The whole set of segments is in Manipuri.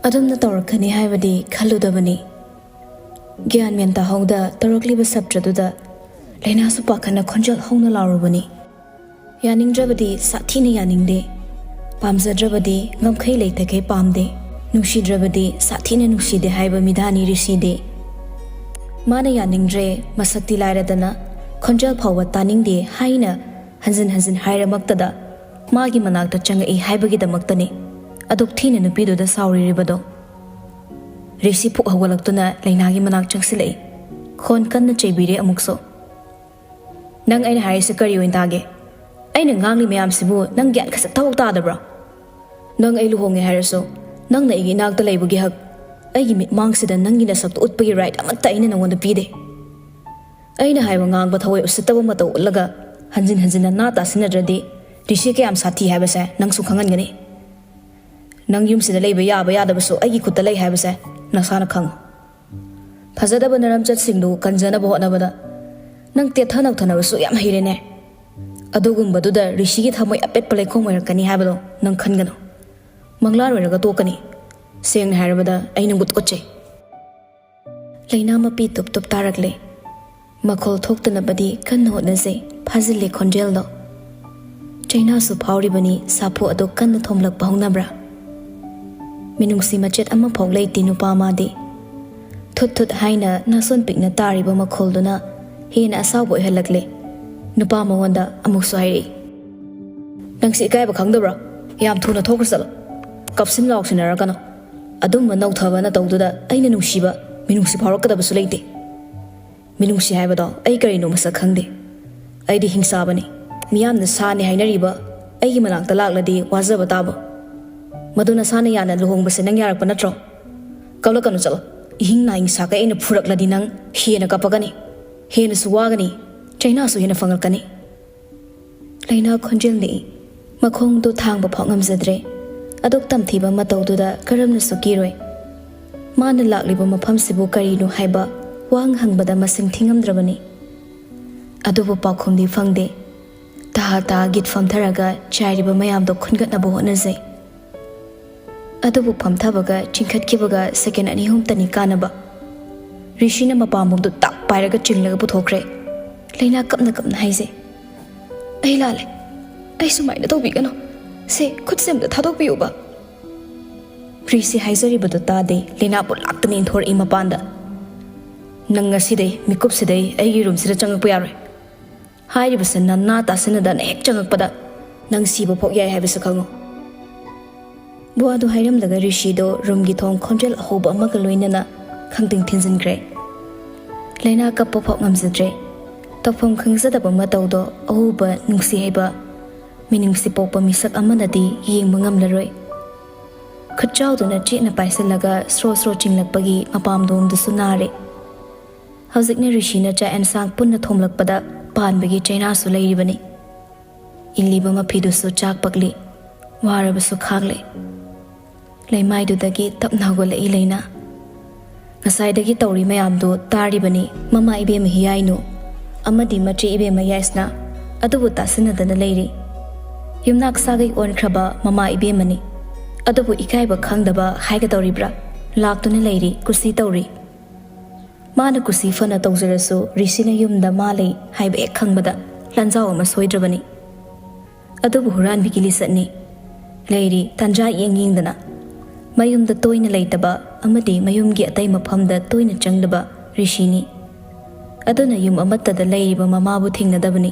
ꯑꯗꯨꯝꯅ ꯇꯧꯔꯛꯀꯅꯤ ꯍꯥꯏꯕꯗꯤ ꯈꯜꯂꯨꯗꯕꯅꯤ ꯒ꯭ꯌꯥꯟ ꯃꯦꯟ ꯇꯥꯍꯧꯗ ꯇꯧꯔꯛꯂꯤꯕ ꯁꯞꯇ꯭ꯔꯗꯨꯗ ꯂꯩꯅꯥꯁꯨ ꯄꯥꯈꯠꯅ ꯈꯣꯟꯖꯦꯜ ꯍꯧꯅ ꯂꯥꯎꯔꯨꯕꯅꯤ ꯌꯥꯅꯤꯡꯗ꯭ꯔꯕꯗꯤ ꯁꯥꯊꯤꯅ ꯌꯥꯅꯤꯡꯗꯦ ꯄꯥꯝꯖꯗ꯭ꯔꯕꯗꯤ ꯉꯝꯈꯩ ꯂꯩꯇꯈꯩ ꯄꯥꯝꯗꯦ ꯅꯨꯡꯁꯤꯗ꯭ꯔꯕꯗꯤ ꯁꯥꯊꯤꯅ ꯅꯨꯡꯁꯤꯗꯦ ꯍꯥꯏꯕ ꯃꯤꯙꯥꯅꯤ ꯔꯤꯁꯤꯗꯤ ꯃꯥꯅ ꯌꯥꯅꯤꯡꯗ꯭ꯔꯦ ꯃꯁꯛꯇꯤ ꯂꯥꯏꯔꯗꯅ ꯈꯣꯟꯖꯦꯜ ꯐꯥꯎꯕ ꯇꯥꯅꯤꯡꯗꯦ ꯍꯥꯏꯅ ꯍꯟꯖꯤꯟ ꯍꯟꯖꯤꯟ ꯍꯥꯏꯔꯃꯛꯇꯗ ꯃꯥꯒꯤ ꯃꯅꯥꯛꯇ ꯆꯪꯉꯛꯏ ꯍꯥꯏꯕꯒꯤꯗꯃꯛꯇꯅꯤ ꯑꯗꯨꯛ ꯊꯤꯅ ꯅꯨꯄꯤꯗꯨꯗ ꯁꯥꯎꯔꯤꯕꯗꯣ ꯔꯤꯁꯤ ꯐꯨꯛ ꯍꯧꯒꯠꯂꯛꯇꯨꯅ ꯂꯩꯅꯥꯒꯤ ꯃꯅꯥꯛ ꯆꯪꯁꯤꯜꯂꯛꯏ ꯈꯣꯟ ꯀꯟꯅ ꯆꯩꯕꯤꯔꯦ ꯑꯃꯨꯛꯁꯨ ꯅꯪ ꯑꯩꯅ ꯍꯥꯏꯔꯤꯁꯦ ꯀꯔꯤ ꯑꯣꯏꯅ ꯇꯥꯒꯦ ꯑꯩꯅ ꯉꯥꯡꯂꯤ ꯃꯌꯥꯝꯁꯤꯕꯨ ꯅꯪ ꯒ꯭ꯌꯥꯟ ꯈꯖꯤꯛ ꯊꯕꯛ ꯇꯥꯗꯕ꯭ꯔꯣ ꯅꯪ ꯑꯩ ꯂꯨꯍꯣꯡꯉꯦ ꯍꯥꯏꯔꯁꯨ ꯅꯪꯅ ꯑꯩꯒꯤ ꯏꯅꯥꯛꯇ ꯂꯩꯕꯒꯤ ꯍꯛ ꯑꯩꯒꯤ ꯃꯤꯠꯃꯥꯡꯁꯤꯗ ꯅꯪꯒꯤ ꯅꯁꯛꯇꯨ ꯎꯠꯄꯒꯤ ꯔꯥꯏꯠ ꯑꯃꯠꯇ ꯑꯩꯅ ꯅꯉꯣꯟꯗ ꯄꯤꯗꯦ ꯑꯩꯅ ꯍꯥꯏꯕ ꯉꯥꯡꯕ ꯊꯋꯥꯏ ꯎꯁꯤꯠꯇꯕ ꯃꯇꯧ ꯎꯠꯂꯒ ꯍꯟꯖꯤꯟ ꯍꯟꯖꯤꯟꯅ ꯅꯥ ꯇꯥꯁꯤꯟꯅꯗ꯭ꯔꯗꯤ ꯔꯤꯁꯤ ꯀꯌꯥꯝ ꯁꯥꯊꯤ ꯍꯥꯏꯕꯁꯦ ꯅꯪꯁꯨ ꯈꯪꯍꯟꯒꯅꯤ ꯅꯪ ꯌꯨꯝꯁꯤꯗ ꯂꯩꯕ ꯌꯥꯕ ꯌꯥꯗꯕꯁꯨ ꯑꯩꯒꯤ ꯈꯨꯠꯇ ꯂꯩ ꯍꯥꯏꯕꯁꯦ ꯅꯁꯥꯅ ꯈꯪꯉꯨ ꯐꯖꯗꯕ ꯅꯔꯝꯆꯠꯁꯤꯡꯗꯨ ꯀꯟꯖꯅꯕ ꯍꯣꯠꯅꯕꯗ ꯅꯪ ꯇꯦꯊ ꯅꯧꯊꯅꯕꯁꯨ ꯌꯥꯝ ꯍꯩꯔꯦꯅꯦ ꯑꯗꯨꯒꯨꯝꯕꯗꯨꯗ ꯔꯤꯁꯤꯒꯤ ꯊꯃꯣꯏ ꯑꯄꯦꯠꯄ ꯂꯩꯈꯣꯝ ꯑꯣꯏꯔꯛꯀꯅꯤ ꯍꯥꯏꯕꯗꯣ ꯅꯪ ꯈꯟꯒꯅꯨ ꯃꯪꯂꯥꯟ ꯑꯣꯏꯔꯒ ꯇꯣꯛꯀꯅꯤ ꯁꯦꯡꯅ ꯍꯥꯏꯔꯕꯗ ꯑꯩ ꯅꯪꯕꯨ ꯇꯨꯀꯠꯆꯩ ꯂꯩꯅꯥ ꯃꯄꯤ ꯇꯨꯞ ꯇꯨꯞ ꯇꯥꯔꯛꯂꯦ ꯃꯈꯣꯜ ꯊꯣꯛꯇꯅꯕꯗꯤ ꯀꯟꯅ ꯍꯣꯠꯅꯖꯩ ꯐꯥꯖꯤꯜꯂꯦ ꯈꯣꯟꯖꯦꯜꯗꯣ ꯆꯩꯅꯥꯁꯨ ꯐꯥꯎꯔꯤꯕꯅꯤ ꯁꯥꯐꯨ ꯑꯗꯨ ꯀꯟꯅ ꯊꯣꯝꯂꯛꯄ ꯍꯧꯅꯕ꯭ꯔꯥ ꯃꯤꯅꯨꯡꯁꯤ ꯃꯆꯦꯠ ꯑꯃꯐꯥꯎ ꯂꯩꯇꯦ ꯅꯨꯄꯥ ꯃꯥꯗꯤ ꯊꯨꯠ ꯊꯨꯠ ꯍꯥꯏꯅ ꯅꯥꯁꯣꯟ ꯄꯤꯛꯅ ꯇꯥꯔꯤꯕ ꯃꯈꯣꯜꯗꯨꯅ ꯍꯦꯟꯅ ꯑꯁꯥꯎꯕ ꯑꯣꯏꯍꯜꯂꯛꯂꯦ ꯅꯨꯄꯥ ꯃꯉꯣꯟꯗ ꯑꯃꯨꯛꯁꯨ ꯍꯥꯏꯔꯛꯏ ꯅꯪꯁꯤ ꯏꯀꯥꯏꯕ ꯈꯪꯗꯕ꯭ꯔꯣ ꯌꯥꯝ ꯊꯨꯅ ꯊꯣꯛꯈ꯭ꯔ ꯆꯠꯂꯣ ꯀꯞꯁꯤꯟ ꯂꯥꯎꯁꯤꯟꯅꯔꯛꯀꯅꯣ ꯑꯗꯨꯝꯕ ꯅꯧꯊꯕ ꯅꯇꯧꯗꯨꯗ ꯑꯩꯅ ꯅꯨꯡꯁꯤꯕ ꯃꯤꯅꯨꯡꯁꯤ ꯐꯥꯎꯔꯛꯀꯗꯕꯁꯨ ꯂꯩꯇꯦ ꯃꯤꯅꯨꯡꯁꯤ ꯍꯥꯏꯕꯗꯣ ꯑꯩ ꯀꯔꯤꯅꯣ ꯃꯁꯛ ꯈꯪꯗꯦ ꯑꯩꯗꯤ ꯍꯤꯡꯁꯥꯕꯅꯤ ꯃꯤꯌꯥꯝꯅ ꯁꯥꯅꯤ ꯍꯥꯏꯅꯔꯤꯕ ꯑꯩꯒꯤ ꯃꯅꯥꯛꯇ ꯂꯥꯛꯂꯗꯤ ꯋꯥꯖꯕ ꯇꯥꯕ ꯃꯗꯨ ꯅꯁꯥꯅ ꯌꯥꯅ ꯂꯨꯍꯣꯡꯕꯁꯦ ꯅꯪ ꯌꯥꯔꯛꯄ ꯅꯠꯇ꯭ꯔꯣ ꯀꯞꯂꯛꯀꯅꯨ ꯆꯠꯂꯣꯏꯍꯤꯡ ꯅꯥꯍꯤꯡ ꯁꯥꯀꯩ ꯑꯩꯅ ꯐꯨꯔꯛꯂꯗꯤ ꯅꯪ ꯍꯦꯟꯅ ꯀꯞꯄꯒꯅꯤ ꯍꯦꯟꯅꯁꯨ ꯋꯥꯒꯅꯤ ꯆꯩꯅꯥꯁꯨ ꯍꯦꯟꯅ ꯐꯪꯉꯛꯀꯅꯤ ꯂꯩꯅꯥ ꯈꯣꯟꯖꯦꯜ ꯅꯤꯛꯏ ꯃꯈꯣꯡꯗꯨ ꯊꯥꯡꯕ ꯐꯥꯎ ꯉꯝꯖꯗ꯭ꯔꯦ ꯑꯗꯨꯛ ꯇꯝꯊꯤꯕ ꯃꯇꯧꯗꯨꯗ ꯀꯔꯝꯅꯁꯨ ꯀꯤꯔꯣꯏ ꯃꯥꯅ ꯂꯥꯛꯂꯤꯕ ꯃꯐꯝꯁꯤꯕꯨ ꯀꯔꯤꯅꯣ ꯍꯥꯏꯕ ꯋꯥꯡ ꯍꯪꯕꯗ ꯃꯁꯤꯡ ꯊꯤꯉꯝꯗ꯭ꯔꯕꯅꯤ ꯑꯗꯨꯕꯨ ꯄꯥꯎꯈꯨꯝꯗꯤ ꯐꯪꯗꯦ ꯇꯍꯥ ꯇꯍꯥ ꯒꯤꯠ ꯐꯝꯊꯔꯒ ꯆꯥꯏꯔꯤꯕ ꯃꯌꯥꯝꯗꯣ ꯈꯨꯟꯒꯠꯅꯕ ꯍꯣꯠꯅꯖꯩ ꯑꯗꯨꯕꯨ ꯐꯝꯊꯕꯒ ꯆꯤꯡꯈꯠꯈꯤꯕꯒ ꯁꯦꯀꯦꯟ 2-3ꯇꯅꯤ ꯀꯥꯟꯅꯕ ꯔꯤꯁꯤꯅ ꯃꯄꯥꯝꯕꯣꯝꯗꯨ ꯇꯥꯛ ꯄꯥꯏꯔꯒ ꯆꯤꯡꯂꯒ ꯄꯨꯊꯣꯛꯈ꯭ꯔꯦ ꯂꯩꯅꯥ ꯀꯞꯅ ꯀꯞꯅ ꯍꯥꯏꯖꯩ ꯑꯩ ꯂꯥꯜꯂꯦ ꯑꯩ ꯁꯨꯃꯥꯏꯅ ꯇꯧꯕꯤꯒꯅꯨ ꯁꯦ ꯈꯨꯠꯁꯦ ꯑꯝꯇ ꯊꯥꯗꯣꯛꯄꯤꯌꯨꯕ ꯔꯤꯁꯤ ꯍꯥꯏꯖꯔꯤꯕꯗꯨ ꯇꯥꯗꯦ ꯂꯩꯅꯥꯕꯨ ꯂꯥꯛꯇꯨꯅ ꯏꯟꯊꯣꯔꯛꯏ ꯃꯄꯥꯟꯗ ꯅꯪ ꯉꯁꯤꯗꯩ ꯃꯤꯀꯨꯞꯁꯤꯗꯩ ꯑꯩꯒꯤ ꯔꯨꯝꯁꯤꯗ ꯆꯪꯉꯛꯄ ꯌꯥꯔꯣꯏ ꯍꯥꯏꯔꯤꯕꯁꯦ ꯅꯅꯥ ꯇꯥꯁꯤꯟꯅꯗꯅ ꯍꯦꯛ ꯆꯪꯉꯛꯄꯗ ꯅꯪ ꯁꯤꯕ ꯐꯥꯎ ꯌꯥꯏ ꯍꯥꯏꯕꯁꯨ ꯈꯪꯉꯨ ꯋꯥꯗꯨ ꯍꯥꯏꯔꯝꯂꯒ ꯔꯤꯁꯤꯗꯣ ꯔꯨꯝꯒꯤ ꯊꯣꯡ ꯈꯣꯟꯖꯦꯜ ꯑꯍꯧꯕ ꯑꯃꯒ ꯂꯣꯏꯅꯅ ꯈꯪꯇꯤꯡ ꯊꯤꯟꯖꯤꯟꯈ꯭ꯔꯦ ꯂꯩꯅꯥ ꯀꯞꯄ ꯐꯥꯎ ꯉꯝꯖꯗ꯭ꯔꯦ ꯇꯧꯐꯝ ꯈꯪꯖꯗꯕ ꯃꯇꯧꯗꯣ ꯑꯎꯕ ꯅꯨꯡꯁꯤ ꯍꯩꯕ ꯃꯤꯅꯨꯡꯁꯤ ꯄꯣꯛꯄ ꯃꯤꯁꯛ ꯑꯃꯅꯗꯤ ꯌꯦꯡꯕ ꯉꯝꯂꯔꯣꯏ ꯈꯨꯠꯆꯥꯎꯗꯨꯅ ꯆꯦꯠꯅ ꯄꯥꯏꯁꯤꯜꯂꯒ ꯁ꯭ꯔꯣ ꯁ꯭ꯔꯣ ꯆꯤꯡꯂꯛꯄꯒꯤ ꯃꯄꯥꯝꯗꯣꯝꯗꯨꯁꯨ ꯅꯥꯔꯦ ꯍꯧꯖꯤꯛꯅ ꯔꯤꯁꯤꯅ ꯆꯥꯛ ꯑꯦꯟꯁꯥꯡ ꯄꯨꯟꯅ ꯊꯣꯝꯂꯛꯄꯗ ꯄꯥꯟꯕꯒꯤ ꯆꯩꯅꯥꯁꯨ ꯂꯩꯔꯤꯕꯅꯤ ꯏꯜꯂꯤꯕ ꯃꯐꯤꯗꯨꯁꯨ ꯆꯥꯛ ꯄꯛꯂꯤ ꯋꯥꯔꯕꯁꯨ ꯈꯥꯡꯂꯦ ꯂꯩꯃꯥꯏꯗꯨꯗꯒꯤ ꯇꯞꯅ ꯍꯧꯒꯠꯂꯛꯏ ꯂꯩꯅꯥ ꯉꯁꯥꯏꯗꯒꯤ ꯇꯧꯔꯤ ꯃꯌꯥꯝꯗꯨ ꯇꯥꯔꯤꯕꯅꯤ ꯃꯃꯥ ꯏꯕꯦꯝꯃ ꯍꯤꯌꯥꯏꯅꯨ ꯑꯃꯗꯤ ꯃꯆꯦ ꯏꯕꯦꯝꯃ ꯌꯥꯏꯁꯅꯥ ꯑꯗꯨꯕꯨ ꯇꯥꯁꯤꯟꯅꯗꯅ ꯂꯩꯔꯤ ꯌꯨꯝꯅꯥꯛ ꯁꯥꯒꯩ ꯑꯣꯟꯈ꯭ꯔꯕ ꯃꯃꯥ ꯏꯕꯦꯝꯃꯅꯤ ꯑꯗꯨꯕꯨ ꯏꯀꯥꯏꯕ ꯈꯪꯗꯕ ꯍꯥꯏꯒꯗꯧꯔꯤꯕ꯭ꯔꯥ ꯂꯥꯛꯇꯨꯅ ꯂꯩꯔꯤ ꯀꯨꯁꯤ ꯇꯧꯔꯤ ꯃꯥꯅ ꯀꯨꯁꯤ ꯐꯅ ꯇꯧꯖꯔꯁꯨ ꯔꯤꯁꯤꯅ ꯌꯨꯝꯗ ꯃꯥ ꯂꯩ ꯍꯥꯏꯕ ꯍꯦꯛ ꯈꯪꯕꯗ ꯂꯥꯟꯖꯥꯎ ꯑꯃ ꯁꯣꯏꯗ꯭ꯔꯕꯅꯤ ꯑꯗꯨꯕꯨ ꯍꯨꯔꯥꯟꯕꯤꯒꯤ ꯂꯤꯆꯠꯅꯤ ꯂꯩꯔꯤ ꯇꯟꯖꯥ ꯌꯦꯡꯗꯅ ꯃꯌꯨꯝꯗ ꯇꯣꯏꯅ ꯂꯩꯇꯕ ꯑꯃꯗꯤ ꯃꯌꯨꯝꯒꯤ ꯑꯇꯩ ꯃꯐꯝꯗ ꯇꯣꯏꯅ ꯆꯪꯗꯕ ꯔꯤꯁꯤꯅꯤ ꯑꯗꯨꯅ ꯌꯨꯝ ꯑꯃꯠꯇꯗ ꯂꯩꯔꯤꯕ ꯃꯃꯥꯕꯨ ꯊꯦꯡꯅꯗꯕꯅꯤ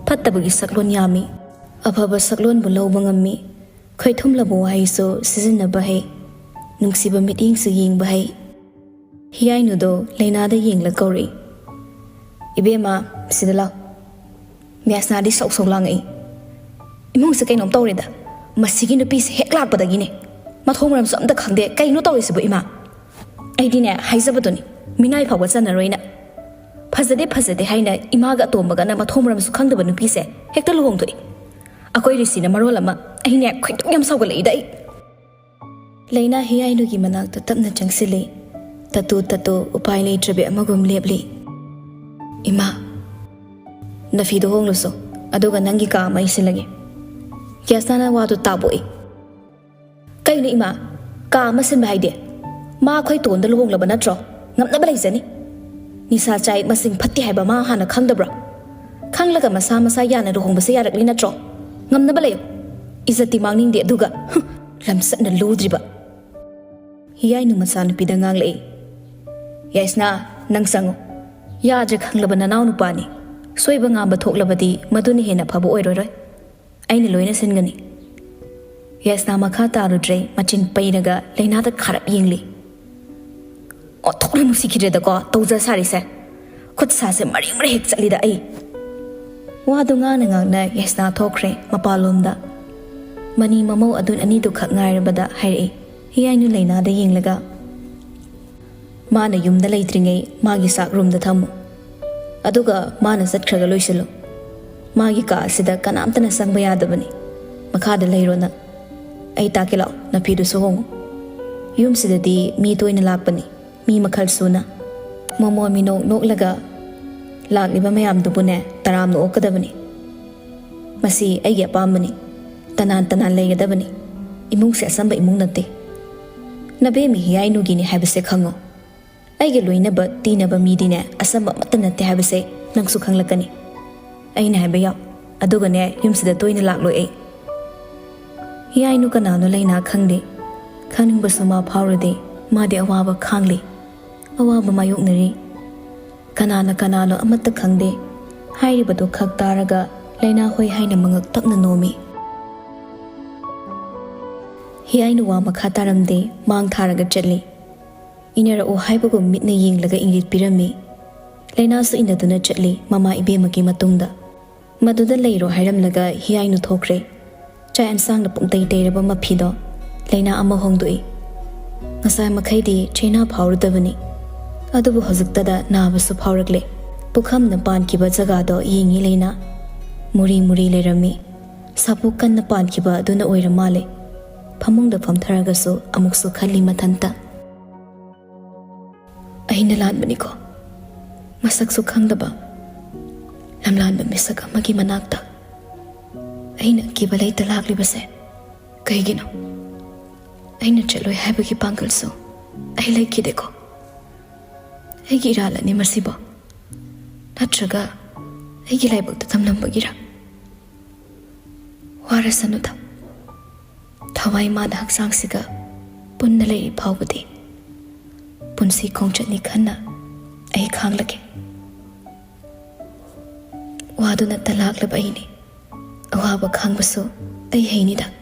ꯐꯠꯇꯕꯒꯤ ꯁꯛꯂꯣꯟ ꯌꯥꯝꯃꯤ ꯑꯐꯕ ꯁꯛꯂꯣꯟꯕꯨ ꯂꯧꯕ ꯉꯝꯃꯤ ꯈꯣꯏꯊꯨꯝꯂꯕ ꯋꯥꯍꯩꯁꯨ ꯁꯤꯖꯤꯟꯅꯕ ꯍꯩ ꯅꯨꯡꯁꯤꯕ ꯃꯤꯠꯌꯦꯡꯁꯨ ꯌꯦꯡꯕ ꯍꯩ ꯍꯤꯌꯥꯏꯅꯨꯗꯣ ꯂꯩꯅꯥꯗ ꯌꯦꯡꯂ ꯀꯧꯔꯛꯏ ꯏꯕꯦꯝꯃ ꯁꯤꯗ ꯂꯥꯎ ꯃꯦꯁꯅꯥꯗꯤ ꯁꯧ ꯁꯧ ꯂꯥꯡꯉꯛꯏ ꯏꯃꯨꯡꯁꯦ ꯀꯩꯅꯣꯝ ꯇꯧꯔꯦꯗ ꯃꯁꯤꯒꯤ ꯅꯨꯄꯤꯁꯦ ꯍꯦꯛ ꯂꯥꯛꯄꯗꯒꯤꯅꯦ ꯃꯊꯣꯡ ꯃꯔꯝꯁꯨ ꯑꯝꯇ ꯈꯪꯗꯦ ꯀꯩꯅꯣ ꯇꯧꯔꯤꯁꯤꯕꯨ ꯏꯃꯥ ꯑꯩꯗꯤꯅꯦ ꯍꯥꯏꯖꯕꯗꯨꯅꯤ ꯃꯤꯅꯥꯏ ꯐꯥꯎꯕ ꯆꯟꯅꯔꯣꯏꯅ ꯐꯖꯗꯦ ꯍꯥꯏꯅ ꯏꯃꯥꯒ ꯑꯇꯣꯝꯕꯒꯅ ꯃꯊꯣꯡ ꯃꯔꯝꯁꯨ ꯈꯪꯗꯕ ꯅꯨꯄꯤꯁꯦ ꯍꯦꯛꯇ ꯂꯨꯍꯣꯡꯊꯣꯛꯏ ꯑꯩꯈꯣꯏ ꯔꯤꯁꯤꯅ ꯃꯔꯣꯜ ꯑꯃ ꯑꯩꯅꯦ ꯈꯣꯏꯗꯧ ꯌꯥꯝ ꯁꯥꯎꯒꯠꯂꯛꯏꯗ ꯑꯩ ꯂꯩꯅꯥ ꯍꯤꯌꯥꯏꯅꯨꯒꯤ ꯃꯅꯥꯛꯇ ꯇꯞꯅ ꯆꯪꯁꯤꯜꯂꯤ ꯇꯠꯇꯨ ꯎꯄꯥꯏ ꯂꯩꯇ꯭ꯔꯕꯤ ꯑꯃꯒꯨꯝ ꯂꯦꯞꯂꯤ ꯏꯃꯥ ꯅꯐꯤꯗꯣ ꯍꯣꯡꯂꯨꯁꯨ ꯑꯗꯨꯒ ꯅꯪꯒꯤ ꯀꯥ ꯑꯃ ꯏꯁꯤꯜꯂꯒꯦ ꯌꯥꯁꯅꯥꯅ ꯋꯥꯗꯨ ꯇꯥꯕꯣꯛꯏ ꯀꯩꯅꯣ ꯏꯃꯥ กามาเส้นใบเดียมาค่อยตัวนั่นลงแล้วบ้านนั่นจองำนั่นเป็นไรสินิสาใจมาสิ่งพัดที่ให้บ้ามาหานะขังดับระขังแล้วก็มาซายานะดูหงมาเสียรักลินั่นจองำนั่นเป็นไรอิสติมังนิ่งเดียดูกะลำสันนั่นรู้ดิบะเฮียนุ่มสานุปีดังงังเลยยายสนานังสังยาจะขังแล้วบ้านน่าวนุปานีสวยบังอาบทุกแล้วบัดดีมาดูนี่เห็นพับโอ้ยร้อยไอ้นี่ลอยนั่นเส้นกันนี่ยายสนามาข้าตาลุดเรมาจินไปนักเลยน่าจะขาดยิงเลยอ๋อทุกเรื่องสิ่งที่เด็กก็ตัวจะสาริเสขุดสาเสมาริมริเหกสักลีดไอ้ว่าดูงานงานเนี่ยยายสนาทอกเรมาปาลมดามันนี่มาโมอดุนอันนี้ดูขัดง่ายระบดาให้เฮียนุ่นเลยน่าได้ยิงเลยก็มาในยุมได้เลยตรึงไงมากิสักรุมได้ทำอดุกะมาในสัตว์ครกลุยสิโลมากิกาสิดากันน้ำตันสังเบียดบันนี่มาขาดเลยรนะไอ้ตาเกล้านับพิดูสงยุมสิดาดีมีตัวในลากบันนี่มีมาขัดสูนะมอมีนกละกะลากลิบไม่ยามดูบุญเนี่ยตารามนกก็ได้บันนี่มาสิไอ้แก่ปามบันนี่ตานานเลยก็ได้บันนี่อิมุงเสียสัมบอิมุงนั่นเตนับเบมีเฮียนูกินี่ให้เบสขังอไอ้เกลุยนับตีนับมีดีเนี่ยอาศัยมัตตันเตะให้เบสนังสุขังละกันนี่ไอ้เนี่ยให้เบียอดูกันเนี่ยยุมสิดาตัวในหลักลอยเฮียนูกันนาโนเลยนาขังเดขังนึงบสมาพาวรเดมาเดอวาบขังเลยอวาบมายุกนรีกันนาโนอมัตตขังเดให้ริบตุขักตาระกะเลยนาหอยให้นมังกตักนโนมีเฮียนูวามาขาตารัมเดมังทาระกะจัดลีอินเนอร์โอให้พวกมิดในยิงแล้วก็อิงลิดพิรามีเลยน่าสุอินเดตุนจัดลีมาอีเบมากิมาตุงดามาดูดเลยโรให้รำแล้วก็เฮียนูทอกเรใจอันสร้างระปุ่งเตยระบมาพิดอเลยน่าอมหงดุยงั้นสายมาใครดีเชน่าพาวรุดบันนี่อดูบุหจุกตาดานาบสุพาวรักเล่ปุขมนปานกิบะจักาดอยิงเลยน่ามุรีเลยรำมีสับปุกันนปานกิบะดูน่าอวยรำมาเลยพมุงเดพัมทารากสุอมุกสุขันลิมาทันตาไอ้นั่นลานบันนี่ก็มาสักสุขังดับลำลานบันไม่สักมากี่มานักตาไอ้นั่นกี่บาเลยตลากลิบเสใครกินเอาไอ้นั่นจะลอยให้บุกี้ปังกลสูไอ้เลยกี่เด็กก็ไอ้กี่ราละนี่มาสิบ่นัดจักไอ้กี่เลยบุกตะทำลำบกี่ระวาระสนุดทวายมาดักสังสิกะปุ่นนั่นเลยพาวบุตรีปุ่นสีคงจะนิขันนะไอ้ข้างละเกว่าดูนัดตลากลับไอ้นี่ว่าบักข้างบสุไอ้ให้นี่ดัก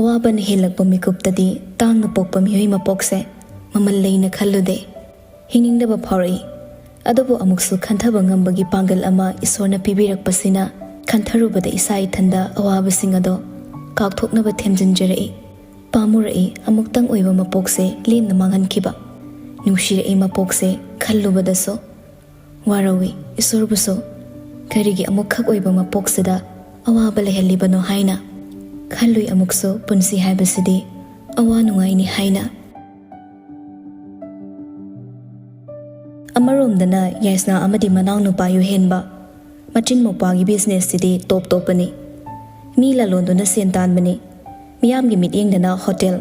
ว่าบันเฮลักบมิกุบตดีตั้งนปกบมิหุยมาปกเสมันเลยนะขัลลุเดหินิงดับพอรีอดูบุอมุกสุขันทบังงบกิปังกลอามาอิสวรรณพิบิรักปัสินะขันทรูบดอิสายทันดาว่าบสิงห์ดอกากทุกนบเทมจินเจรีปามุรีอมุกตั้งอวยมาปกเสลีมนมังหันคิบะนุชีรีมาปกเสขัลลุบดโซวาราวีอิสวรบุโซคาริกิอมุกขักอวยมาปกเสดาว่าบเลเฮลิบโนไฮนะขันลุยอมุกโซปุนสีไฮบสดีว่านุงไงนี่ไฮนะอมารมดนะยายสนาอมดิมานานุปายุเห็นบะมาจินโมปากิบิสเนสดีโตปนี่มีละลอนตัวนั้นเสียนตานบันนี่มียามกิมิดเองเดนะโฮเทล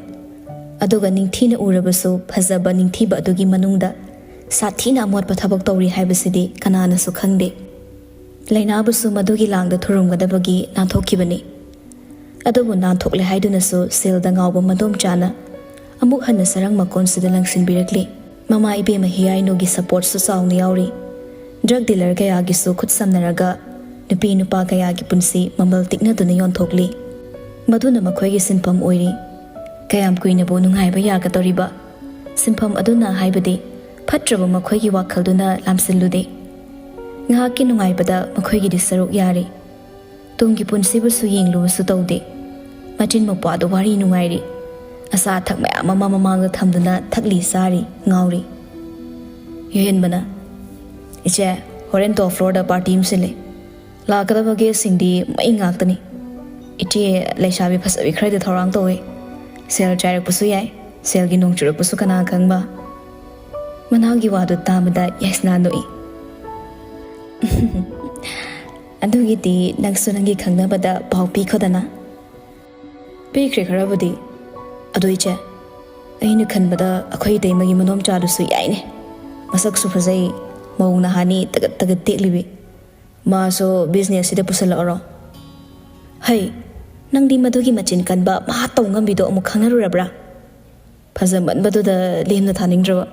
อดูกันนิ่งที่นอูระบสุพัซบันนิ่งที่บะดูกิมานุงดาสัตที่นามวดปะทับกตอรีไฮบสดีขนาดสุขังเดเลยนาบสุมาดูกิลางเดทุรุมกันดบกีนานทกิบันนี่อดูบุนนานทกเลยให้ดูนสุเซลดังเอาบมาดมจานะอมุขันนสรังมาคอนสิเดลังสินบิรักลีมาอีเบมาฮิไอโนกิสปอร์ตสุสาวนิยารีดรักดีลร์กายากิสุขุดสัมนารกะนุปีนุปากายากิปุนซีมัมเบลติกนาตุนยอนทกลีมาดูนมาคอยกิสินพัมอวยรีกายามกุยนบุนุงไฮบยากตอริบะสินพัมอดุนาไฮบดีพัดระบมาคอยกิวักขลดุนาลามสิลุดีงากินุงไฮบดามาคอยกิดิสรุกยารีตุงกิปุนซีบุสุยิงลูสุตาวดีมาจินมาปาดวารีนุงไฮรีอาสาทักแม่มาก็ทำดุนาทักลีสารีเงารีเห็นบ้านะอิเช่ฮอร์เรนต์ออฟโรดปาร์ตี้มสิเลยลากระดับเกสิ่งดีไม่งักตันี่อิเช่เลยชาบิพัสบิใครเดือดทรังตัวเซลใจรักปุสุยัยเซลกินงจุรปุสุขนาคังบ้ามันเอากี่ว่าดูตามมาได้ยัสนาโดยอันดูกี่ดีนักสุนัขกี่ขังนั้นบัดเป่าปีเขาดนะปีเครคาราบดี ꯑꯗꯨꯏꯆꯦ ꯑꯩꯅ ꯈꯟꯕꯗ ꯑꯩꯈꯣꯏ ꯏꯇꯩꯃꯒꯤ ꯃꯅꯣꯝꯆꯥꯗꯨꯁꯨ ꯌꯥꯏꯅꯦ ꯃꯁꯛꯁꯨ ꯐꯖꯩ ꯃꯧ ꯅꯍꯥꯅꯤ ꯇꯒꯠ ꯇꯒꯠ ꯇꯦꯛꯂꯤꯕꯤ ꯃꯥꯁꯨ ꯕꯤꯖꯤꯅꯦꯁꯁꯤꯗ ꯄꯨꯁꯜꯂꯛꯑꯣꯔꯣ ꯍꯩ ꯅꯪꯗꯤ ꯃꯗꯨꯒꯤ ꯃꯆꯤꯟ ꯀꯟꯕ ꯃꯍꯥ ꯇꯧ ꯉꯝꯕꯤꯗꯣ ꯑꯃꯨꯛ ꯈꯪꯅꯔꯨꯔꯕ꯭ꯔꯥ ꯐꯖꯃꯟꯕꯗꯨꯗ ꯂꯦꯝꯅ ꯊꯥꯅꯤꯡꯗ꯭ꯔꯕ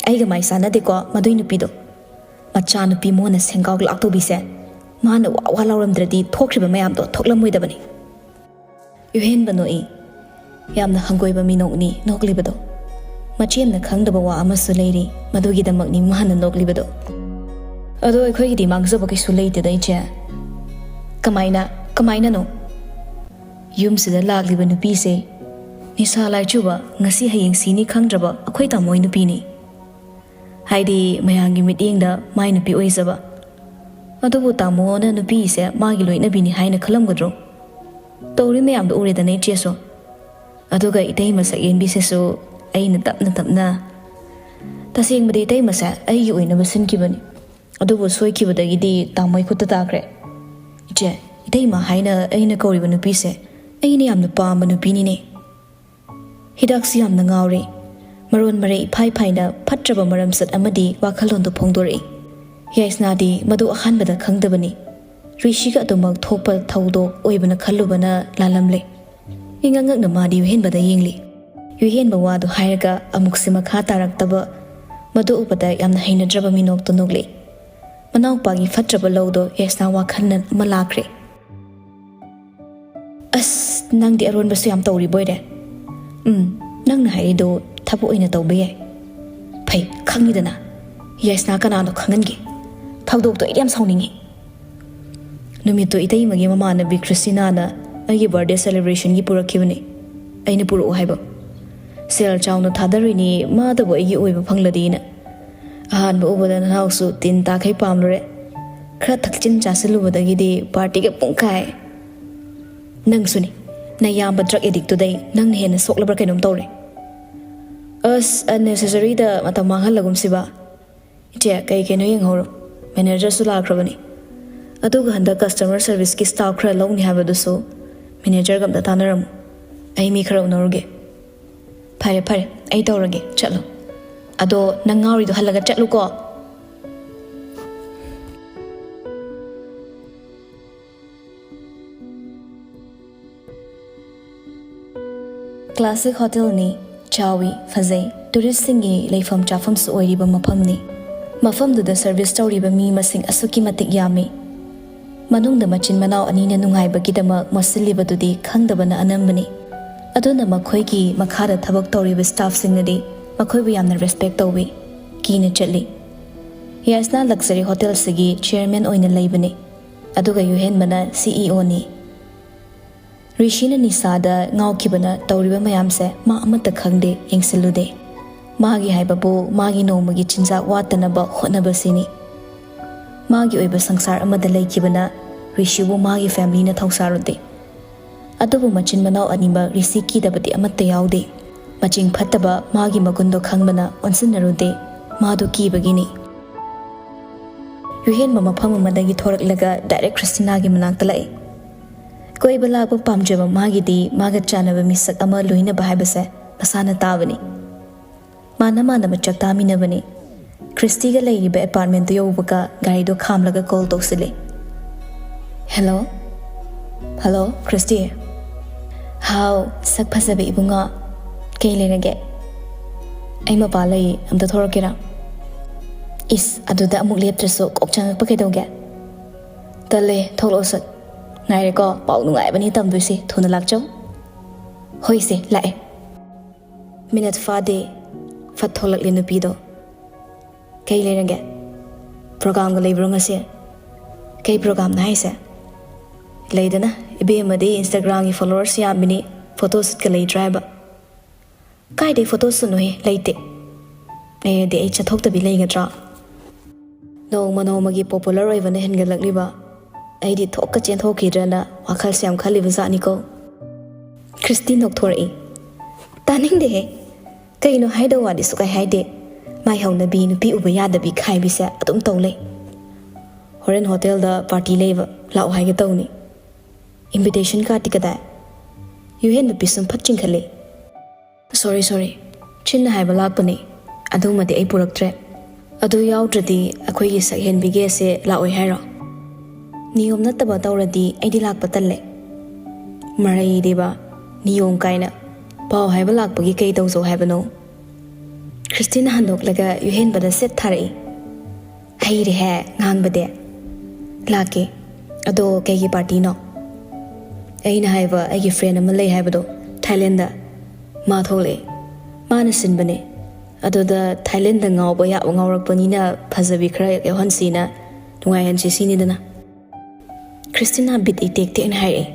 ꯑꯩꯒ ꯃꯥꯏ ꯆꯥꯟꯅꯗꯦꯀꯣ ꯃꯗꯨꯏ ꯅꯨꯄꯤꯗꯣ ꯃꯆꯥꯅꯨꯄꯤ ꯃꯣꯟꯅ ꯁꯦꯡꯒꯥꯎ ꯂꯥꯛꯇꯧꯕꯤꯁꯦ ꯃꯥꯅ ꯋꯥ ꯂꯥꯎꯔꯝꯗ꯭ꯔꯗꯤ ꯊꯣꯛꯈ꯭ꯔꯤꯕ ꯃꯌꯥꯝꯗꯣ ꯊꯣꯛꯂꯝꯃꯣꯏꯗꯕꯅꯤ ꯌꯨꯍꯦꯟꯕ ꯅꯣꯛꯏ ꯌꯥꯝꯅ ꯍꯪꯒꯣꯏꯕ ꯃꯤꯅꯣꯛꯅꯤ ꯅꯣꯛꯂꯤꯕꯗꯣ ꯃꯆꯦꯝꯅ ꯈꯪꯗꯕ ꯋꯥ ꯑꯃꯁꯨ ꯂꯩꯔꯤ ꯃꯗꯨꯒꯤꯗꯃꯛꯅꯤ ꯃꯥꯅ ꯅꯣꯛꯂꯤꯕꯗꯣ ꯑꯗꯣ ꯑꯩꯈꯣꯏꯒꯤꯗꯤ ꯃꯥꯡꯖꯕ ꯀꯩꯁꯨ ꯂꯩꯇꯦꯗ ꯏꯆꯦ ꯀꯃꯥꯏꯅꯅꯣ ꯌꯨꯝꯁꯤꯗ ꯂꯥꯛꯂꯤꯕ ꯅꯨꯄꯤꯁꯦ ꯅꯤꯁꯥ ꯂꯥꯏꯆꯨꯕ ꯉꯁꯤ ꯍꯌꯦꯡ ꯁꯤꯅꯤ ꯈꯪꯗ꯭ꯔꯕ ꯑꯩꯈꯣꯏ ꯇꯥꯃꯣꯏ ꯅꯨꯄꯤꯅꯤ ꯍꯥꯏꯗꯤ ꯃꯌꯥꯝꯒꯤ ꯃꯤꯠꯌꯦꯡꯗ ꯃꯥꯏ ꯅꯨꯄꯤ ꯑꯣꯏꯖꯕ ꯑꯗꯨꯕꯨ ꯇꯥꯃꯣꯅ ꯅꯨꯄꯤꯁꯦ ꯃꯥꯒꯤ ꯂꯣꯏꯅꯕꯤꯅꯤ ꯍꯥꯏꯅ ꯈꯜꯂꯝꯒꯗ꯭ꯔꯣ ꯇꯧꯔꯤ ꯃꯌꯥꯝꯗꯣ ꯎꯔꯦꯗꯅ ꯏꯆꯦꯁꯨ ꯑꯗꯨꯒ ꯏꯇꯩꯃ ꯁꯛꯌꯦꯟꯕꯤꯁꯤꯁꯨ ꯑꯩꯅ ꯇꯞꯅ ꯇꯁꯦꯡꯕꯗꯤ ꯏꯇꯩꯃꯁꯦ ꯑꯩꯒꯤ ꯑꯣꯏꯅꯕ ꯁꯤꯟꯈꯤꯕꯅꯤ ꯑꯗꯨꯕꯨ ꯁꯣꯏꯈꯤꯕꯗꯒꯤꯗꯤ ꯇꯥꯃꯣꯏ ꯈꯨꯠꯇ ꯇꯥꯈ꯭ꯔꯦ ꯏꯆꯦ ꯏꯇꯩꯃ ꯍꯥꯏꯅ ꯑꯩꯅ ꯀꯧꯔꯤꯕ ꯅꯨꯄꯤꯁꯦ ꯑꯩꯅ ꯌꯥꯝꯅ ꯄꯥꯝꯕ ꯅꯨꯄꯤꯅꯤꯅꯦ ꯍꯤꯗꯥꯛꯁꯤ ꯌꯥꯝꯅ ꯉꯥꯎꯔꯦ ꯃꯔꯣꯟ ꯃꯔꯩ ꯏꯐꯥꯏ ꯐꯥꯏꯅ ꯐꯠꯇ꯭ꯔꯕ ꯃꯔꯝꯆꯠ ꯑꯃꯗꯤ ꯋꯥꯈꯜꯂꯣꯟꯗꯣ ꯐꯣꯡꯗꯣꯔꯛꯏ ꯌꯥꯏꯁꯅꯥꯗꯤ ꯃꯗꯨ ꯑꯍꯥꯟꯕꯗ ꯈꯪꯗꯕꯅꯤ ꯔꯤꯁꯤꯒ ꯑꯗꯨꯃꯛ ꯊꯣꯛꯄ ꯊꯧꯗꯣꯛ ꯑꯣꯏꯕꯅ ꯈꯜꯂꯨꯕꯅ ꯂꯥꯜꯂꯝꯂꯦ ꯏꯉꯛꯉꯛꯅ ꯃꯥꯗꯤ ꯌꯨꯍꯦꯟꯕꯗ ꯌꯦꯡꯂꯤ ꯌꯨꯍꯦꯟꯕ ꯋꯥꯗꯨ ꯍꯥꯏꯔꯒ ꯑꯃꯨꯛꯁꯦ ꯃꯈꯥ ꯇꯥꯔꯛꯇꯕ ꯃꯗꯨ ꯎꯕꯗ ꯌꯥꯝꯅ ꯍꯩꯅꯗ꯭ꯔꯕ ꯃꯤꯅꯣꯛꯇ ꯅꯣꯛꯂꯤ ꯃꯅꯥꯎꯄꯥꯒꯤ ꯐꯠꯇ꯭ꯔꯕ ꯂꯧꯗꯣ ꯌꯥꯏꯁꯅꯥ ꯋꯥꯈꯜ ꯑꯃ ꯂꯥꯛꯈ꯭ꯔꯦ ꯑꯁ ꯅꯪꯗꯤ ꯑꯔꯣꯟꯕꯁꯨ ꯌꯥꯝ ꯇꯧꯔꯤꯕꯣꯏꯔꯦ ꯅꯪꯅ ꯍꯥꯏꯔꯤꯗꯣ ꯊꯕꯛ ꯑꯣꯏꯅ ꯇꯧꯕ ꯌꯥꯏ ꯐꯩ ꯈꯪꯉꯤꯗꯅ ꯌꯥꯏꯁꯅꯥ ꯀꯅꯥꯅꯣ ꯈꯪꯍꯟꯒꯦ ꯊꯧꯗꯣꯛꯇꯣ ꯑꯩ ꯌꯥꯝ ꯁꯥꯎꯅꯤꯡꯉꯤ ꯅꯨꯃꯤꯠꯇꯣ ꯏꯇꯩꯃꯒꯤ ꯃꯃꯥꯟꯅꯕꯤ ꯈ꯭ꯔꯤꯁꯇꯤꯅꯥꯅ ꯑꯩꯒꯤ ꯕꯥꯔꯗꯦ ꯁꯦꯂꯦꯕ꯭ꯔꯦꯁꯟꯒꯤ ꯄꯨꯔꯛꯈꯤꯕꯅꯤ ꯑꯩꯅ ꯄꯨꯔꯛꯑꯣ ꯍꯥꯏꯕ ꯁꯦꯜ ꯆꯥꯎꯅ ꯊꯥꯗꯔꯤꯅꯤ ꯃꯥꯗꯕꯨ ꯑꯩꯒꯤ ꯑꯣꯏꯕ ꯐꯪꯂꯗꯤꯅ ꯑꯍꯥꯟꯕ ꯎꯕꯗ ꯅꯅꯥꯎꯁꯨ ꯇꯤꯟ ꯇꯥꯈꯩ ꯄꯥꯝꯂꯨꯔꯦ ꯈꯔ ꯊꯛꯆꯤꯟ ꯆꯥꯁꯤꯜꯂꯨꯕꯗꯒꯤꯗꯤ ꯄꯥꯔꯇꯤꯒ ꯄꯨꯡꯈꯥꯏ ꯅꯪꯁꯨꯅꯤ ꯅꯌꯥꯝꯕ ꯗ꯭ꯔꯛ ꯑꯦꯗꯤꯛꯇꯨꯗꯩ ꯅꯪꯅ ꯍꯦꯟꯅ ꯁꯣꯛꯂꯕ꯭ꯔꯥ ꯀꯩꯅꯣꯝ ꯇꯧꯔꯦ ꯑꯁ ꯑꯟꯅꯦꯁꯦꯁꯔꯤꯗ ꯃꯇꯝ ꯃꯥꯡꯍꯜꯂꯒꯨꯝꯁꯤꯕ ꯏꯆꯦ ꯀꯩꯅꯣ ꯌꯦꯡꯍꯧꯔꯣ ꯃꯦꯅꯦꯖꯔꯁꯨ ꯂꯥꯛꯈ꯭ꯔꯕꯅꯤ ꯑꯗꯨꯒ ꯍꯟꯗꯛ ꯀꯁꯇꯃꯔ ꯁꯔꯚꯤꯁꯀꯤ ꯁ꯭ꯇꯥꯐ ꯈꯔ ꯂꯧꯅꯤ ꯍꯥꯏꯕꯗꯨꯁꯨ ꯃꯦꯅꯦꯖꯔꯒ ꯑꯝꯇ ꯇꯥꯟꯅꯔꯝꯃꯨ ꯑꯩ ꯃꯤ ꯈꯔ ꯎꯅꯔꯨꯒꯦ ꯐꯔꯦ ꯑꯩ ꯇꯧꯔꯒꯦ ꯆꯠꯂꯣ ꯑꯗꯣ ꯅꯪ ꯉꯥꯎꯔꯤꯗꯣ ꯍꯜꯂꯒ ꯆꯠꯂꯨꯀꯣ ꯀ꯭ꯂꯥꯁꯤꯛ ꯍꯣꯇꯦꯜꯅꯤ ꯆꯥꯎꯏ ꯐꯖꯩ ꯇꯨꯔꯤꯁꯁꯤꯡꯒꯤ ꯂꯩꯐꯝ ꯆꯥꯐꯝꯁꯨ ꯑꯣꯏꯔꯤꯕ ꯃꯐꯝꯅꯤ ꯃꯐꯝꯗꯨꯗ ꯁꯔꯚꯤꯁ ꯇꯧꯔꯤꯕ ꯃꯤ ꯃꯁꯤꯡ ꯑꯁꯨꯛꯀꯤ ꯃꯇꯤꯛ ꯌꯥꯝꯃꯤ ꯃꯅꯨꯡꯗ ꯃꯆꯤꯟ ꯃꯅꯥꯎ ꯑꯅꯤꯅ ꯅꯨꯡꯉꯥꯏꯕꯒꯤꯗꯃꯛ ꯃꯣꯠꯁꯤꯜꯂꯤꯕꯗꯨꯗꯤ ꯈꯪꯗꯕꯅ ꯑꯅꯝꯕꯅꯤ ꯑꯗꯨꯅ ꯃꯈꯣꯏꯒꯤ ꯃꯈꯥꯗ ꯊꯕꯛ ꯇꯧꯔꯤꯕ ꯁ꯭ꯇꯥꯐꯁꯤꯡꯅꯗꯤ ꯃꯈꯣꯏꯕꯨ ꯌꯥꯝꯅ ꯔꯦꯁꯄꯦꯛ ꯇꯧꯏ ꯀꯤꯅ ꯆꯠꯂꯤ ꯌꯥꯏꯁꯅꯥ ꯂꯛꯖꯔꯤ ꯍꯣꯇꯦꯜꯁꯤꯒꯤ ꯆꯤꯌꯔꯃꯦꯟ ꯑꯣꯏꯅ ꯂꯩꯕꯅꯤ ꯑꯗꯨꯒ ꯌꯨꯍꯦꯟꯕꯅ CEO ꯅꯤ ꯔꯤꯁꯤꯅ ꯅꯤꯁꯥꯗ ꯉꯥꯎꯈꯤꯕꯅ ꯇꯧꯔꯤꯕ ꯃꯌꯥꯝꯁꯦ ꯃꯥ ꯑꯃꯠꯇ ꯈꯪꯗꯦ ꯌꯦꯡꯁꯤꯜꯂꯨꯗꯦ ꯃꯥꯒꯤ ꯍꯥꯏꯕꯕꯨ ꯃꯥꯒꯤ ꯅꯣꯡꯃꯒꯤ ꯆꯤꯟꯖꯥꯛ ꯋꯥꯠꯇꯅꯕ ꯍꯣꯠꯅꯕꯁꯤꯅꯤ ꯃꯥꯒꯤ ꯑꯣꯏꯕ ꯁꯪꯁꯥꯔ ꯑꯃꯗ ꯂꯩꯈꯤꯕꯅ ꯔꯤꯁꯤꯕꯨ ꯃꯥꯒꯤ ꯐꯦꯃꯤꯂꯤꯅ ꯊꯧꯁꯥꯔꯨꯗꯦ ꯑꯗꯨꯕꯨ ꯃꯆꯤꯟ ꯃꯅꯥꯎ ꯑꯅꯤꯃꯛ ꯔꯤꯁꯤ ꯀꯤꯗꯕꯗꯤ ꯑꯃꯠꯇ ꯌꯥꯎꯗꯦ ꯃꯆꯤꯡ ꯐꯠꯇꯕ ꯃꯥꯒꯤ ꯃꯒꯨꯟꯗꯣ ꯈꯪꯕꯅ ꯑꯣꯟꯁꯤꯟꯅꯔꯨꯗꯦ ꯃꯥꯗꯨ ꯀꯤꯕꯒꯤꯅꯤ ꯌꯨꯍꯦꯟꯕ ꯃꯐꯝ ꯑꯃꯗꯒꯤ ꯊꯣꯔꯛꯂꯒ ꯗꯥꯏꯔꯦꯛ ꯈ꯭ꯔꯤꯁꯇꯤꯅꯥꯒꯤ ꯃꯅꯥꯛꯇ ꯂꯥꯛꯏ ꯀꯣꯏꯕ ꯂꯥꯛꯄ ꯄꯥꯝꯖꯕ ꯃꯥꯒꯤꯗꯤ ꯃꯥꯒ ꯆꯥꯟꯅꯕ ꯃꯤꯁꯛ ꯑꯃ ꯂꯣꯏꯅꯕ ꯍꯥꯏꯕꯁꯦ ꯃꯁꯥꯅ ꯇꯥꯕꯅꯤ ꯃꯥꯅ ꯃꯆꯛ ꯇꯥꯃꯤꯟꯅꯕꯅꯤ ꯈ꯭ꯔꯤꯁꯇꯤꯒ ꯂꯩꯔꯤꯕ ꯑꯦꯄꯥꯔꯠꯃꯦꯟꯇꯨ ꯌꯧꯕꯒ ꯒꯥꯔꯤꯗꯣ ꯈꯥꯝꯂꯒ ꯀꯣꯜ ꯇꯧꯁꯤꯜꯂꯤ ꯍꯜꯂꯣ ꯈ꯭ꯔꯤꯁꯇꯤ ꯍꯥꯎ ꯁꯛ ꯐꯖꯕ ꯏꯕꯨꯡꯉꯣ ꯀꯩ ꯂꯩꯔꯒꯦ ꯑꯩ ꯃꯄꯥ ꯂꯩ ꯑꯝꯇ ꯊꯣꯔꯛꯀꯦꯔꯥ ꯏꯁ ꯑꯗꯨꯗ ꯑꯃꯨꯛ ꯂꯦꯞꯇ꯭ꯔꯁꯨ ꯀꯣꯛ ꯆꯪꯉꯛꯄ ꯀꯩꯗꯧꯒꯦ ꯇꯜꯂꯦ ꯊꯣꯛꯂꯛꯑꯣ ꯁꯠ ꯉꯥꯏꯔꯦꯀꯣ ꯄꯥꯎ ꯅꯨꯡꯉꯥꯏꯕꯅꯤ ꯇꯝꯗꯣꯏꯁꯤ ꯊꯨꯅ ꯂꯥꯛꯆꯧ ꯍꯣꯏꯁꯦ ꯂꯥꯛꯑꯦ ꯃꯤꯅꯠ ꯐꯥꯗꯦ ꯐꯠ ꯊꯣꯛꯂꯛꯂꯦ ꯅꯨꯄꯤꯗꯣ ꯀꯩ ꯂꯩꯔꯒꯦ ꯄ꯭ꯔꯣꯒꯥꯝꯒ ꯂꯩꯕ꯭ꯔꯣ ꯉꯁꯤ ꯀꯩ ꯄ꯭ꯔꯣꯒꯥꯝꯅ ꯍꯥꯏꯁꯦ ꯂꯩꯗꯅ ꯏꯕꯦꯝꯃꯗꯤ ꯏꯟꯁꯇꯥꯒ꯭ꯔꯥꯝꯒꯤ ꯐꯣꯂꯣꯋꯔꯁ ꯌꯥꯝꯕꯅꯤ ꯐꯣꯇꯣ ꯁꯨꯠꯀ ꯂꯩꯇ꯭ꯔꯥ ꯍꯥꯏꯕ ꯀꯥꯏꯗꯩ ꯐꯣꯇꯣ ꯁꯨꯠꯅꯣꯍꯦ ꯂꯩꯇꯦ ꯂꯩꯔꯗꯤ ꯑꯩ ꯆꯠꯊꯣꯛꯇꯕꯤ ꯂꯩꯒꯗ꯭ꯔꯥ ꯅꯣꯡꯃꯒꯤ ꯄꯣꯄꯨꯂꯔ ꯑꯣꯏꯕꯅ ꯍꯦꯟꯒꯠꯂꯛꯂꯤꯕ ꯑꯩꯗꯤ ꯊꯣꯛꯀ ꯆꯦꯟꯊꯣꯛꯈꯤꯗ꯭ꯔꯅ ꯋꯥꯈꯜꯁꯦ ꯌꯥꯝ ꯈꯜꯂꯤꯕ ꯖꯥꯠꯅꯤꯀꯣ ꯈ꯭ꯔꯤꯁꯇꯤ ꯅꯣꯛꯊꯣꯔꯛꯏ ꯇꯥꯅꯤꯡꯗꯦꯍꯦ ꯀꯩꯅꯣ ꯍꯥꯏꯗꯧ ꯋꯥꯗꯤ ꯁꯨꯀꯥꯏ ꯍꯥꯏꯗꯦ ꯃꯥꯏ ꯍꯧꯅꯕꯤ ꯅꯨꯄꯤ ꯎꯕ ꯌꯥꯗꯕꯤ ꯈꯥꯏꯕꯤꯁꯦ ꯑꯗꯨꯝ ꯇꯧ ꯂꯩ ꯍꯣꯔꯦꯟ ꯍꯣꯇꯦꯜꯗ ꯄꯥꯔꯇꯤ ꯂꯩꯕ ꯂꯥꯛꯑꯣ ꯍꯥꯏꯒꯦ ꯇꯧꯅꯤ ꯏꯟꯚꯤꯇꯦꯁꯟ ꯀꯥꯔꯗꯇꯤ ꯀꯗꯥꯏ ꯌꯨꯍꯦꯟ ꯅꯨꯄꯤ ꯁꯨꯝ ꯐꯠ ꯆꯤꯡꯈꯠꯂꯤ ꯁꯣꯔꯤ ꯆꯤꯟꯅ ꯍꯥꯏꯕ ꯂꯥꯛꯄꯅꯤ ꯑꯗꯨꯃꯗꯤ ꯑꯩ ꯄꯨꯔꯛꯇ꯭ꯔꯦ ꯑꯗꯨ ꯌꯥꯎꯗ꯭ꯔꯗꯤ ꯑꯩꯈꯣꯏꯒꯤ ꯁꯛꯍꯦꯟꯕꯤꯒꯦ ꯑꯁꯦ ꯂꯥꯛꯑꯣꯏ ꯍꯥꯏꯔꯣ ꯅꯤꯌꯣꯝ ꯅꯠꯇꯕ ꯇꯧꯔꯗꯤ ꯑꯩꯗꯤ ꯂꯥꯛꯄ ꯇꯜꯂꯦ ꯃꯔꯩꯗꯤꯕ ꯅꯤꯌꯣꯝ ꯀꯥꯏꯅ ꯄꯥꯎ ꯍꯥꯏꯕ ꯂꯥꯛꯄꯒꯤ ꯀꯩ ꯇꯧꯖꯧ ꯍꯥꯏꯕꯅꯣ ꯈ꯭ꯔꯤꯁꯇꯤꯅ ꯍꯟꯗꯣꯛꯂꯒ ꯌꯨꯍꯦꯟꯕꯗ ꯁꯦꯠ ꯊꯥꯔꯛꯏ ꯍꯩꯔꯦꯍꯦ ꯉꯥꯡꯕꯗꯤ ꯂꯥꯛꯀꯦ ꯑꯗꯣ ꯀꯩꯒꯤ ꯄꯥꯔꯇꯤꯅꯣ ꯑꯩꯅ ꯍꯥꯏꯕ ꯑꯩꯒꯤ ꯐ꯭ꯔꯦꯟ ꯑꯃ ꯂꯩ ꯍꯥꯏꯕꯗꯣ ꯊꯥꯏꯂꯦꯟꯗ ꯃꯥ ꯊꯣꯛꯂꯛꯑꯦ ꯃꯥꯅ ꯁꯤꯟꯕꯅꯦ ꯑꯗꯨꯗ ꯊꯥꯏꯂꯦꯟꯗ ꯉꯥꯎꯕ ꯌꯥꯕ ꯉꯥꯎꯔꯛꯄꯅꯤꯅ ꯐꯖꯕꯤ ꯈꯔ ꯌꯥꯎꯍꯟꯁꯤꯅ ꯅꯨꯡꯉꯥꯏꯍꯟꯁꯤ ꯁꯤꯅꯤꯗꯅ ꯈ꯭ꯔꯤꯁꯇꯤꯅꯥ ꯕꯤꯠ ꯏꯇꯦꯛ ꯇꯦꯛꯅ ꯍꯥꯏꯔꯛꯑꯦ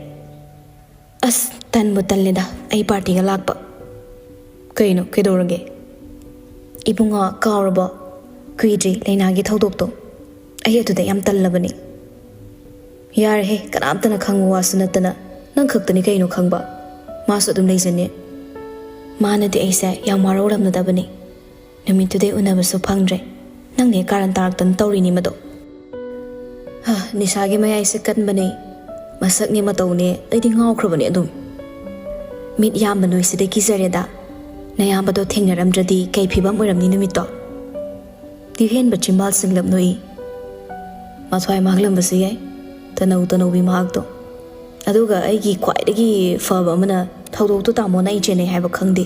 ꯑꯁ ꯇꯟꯕꯨ ꯇꯜꯂꯦꯗ ꯑꯩ ꯄꯥꯔꯇꯤꯒ ꯂꯥꯛꯄ ꯀꯩꯅꯣ ꯀꯩꯗꯧꯔꯒꯦ ꯏꯕꯨꯡꯉꯣ ꯀꯥꯎꯔꯕꯣ ꯀꯨꯏꯗ꯭ꯔꯤ ꯂꯩꯅꯥꯒꯤ ꯊꯧꯗꯣꯛꯇꯣ ꯑꯩ ꯑꯗꯨꯗ ꯌꯥꯝ ꯇꯜꯂꯕꯅꯤ ꯌꯥꯔꯦꯍꯦ ꯀꯅꯥꯝꯇꯅ ꯈꯪꯕ ꯋꯥꯁꯨ ꯅꯠꯇꯅ ꯅꯪ ꯈꯛꯇꯅꯤ ꯀꯩꯅꯣ ꯈꯪꯕ ꯃꯥꯁꯨ ꯑꯗꯨꯝ ꯂꯩꯖꯅꯤ ꯃꯥꯅꯗꯤ ꯑꯩꯁꯦ ꯌꯥꯝ ꯋꯥꯔꯧꯔꯝꯅꯗꯕꯅꯤ ꯅꯨꯃꯤꯠꯇꯨꯗꯩ ꯎꯅꯕꯁꯨ ꯐꯪꯗ꯭ꯔꯦ ꯅꯪꯅꯦ ꯀꯥꯔꯟ ꯇꯥꯔꯛꯇꯅ ꯇꯧꯔꯤꯅꯤ ꯃꯗꯣ ꯅꯤꯁꯥꯒꯤ ꯃꯌꯥꯏꯁꯦ ꯀꯟꯕꯅꯦ ꯃꯁꯛꯅꯦ ꯃꯇꯧꯅꯦ ꯑꯩꯗꯤ ꯉꯥꯎꯈ꯭ꯔꯕꯅꯦ ꯑꯗꯨꯝ ꯃꯤꯠ ꯌꯥꯝꯕ ꯅꯣꯏꯁꯤꯗ ꯀꯤꯖꯔꯦꯗ ꯅꯌꯥꯝꯕꯗꯣ ꯊꯦꯡꯅꯔꯝꯗ꯭ꯔꯗꯤ ꯀꯩ ꯐꯤꯕꯝ ꯑꯣꯏꯔꯝꯅꯤ ꯅꯨꯃꯤꯠꯇꯣ ꯌꯨꯍꯦꯟꯕ ꯆꯤꯝꯕꯥꯜ ꯁꯤꯡꯂꯞ ꯅꯣꯛꯏ ꯃꯊ꯭ꯋꯥꯏ ꯃꯥꯡꯂꯝꯕꯁꯨ ꯌꯥꯏ ꯇꯅꯧꯕꯤ ꯃꯍꯥꯛꯇꯣ ꯑꯗꯨꯒ ꯑꯩꯒꯤ ꯈ꯭ꯋꯥꯏꯗꯒꯤ ꯐꯕ ꯑꯃꯅ ꯊꯧꯗꯣꯛꯇꯣ ꯇꯥꯃꯣꯅ ꯑꯩ ꯆꯦꯟꯅꯩ ꯍꯥꯏꯕ ꯈꯪꯗꯦ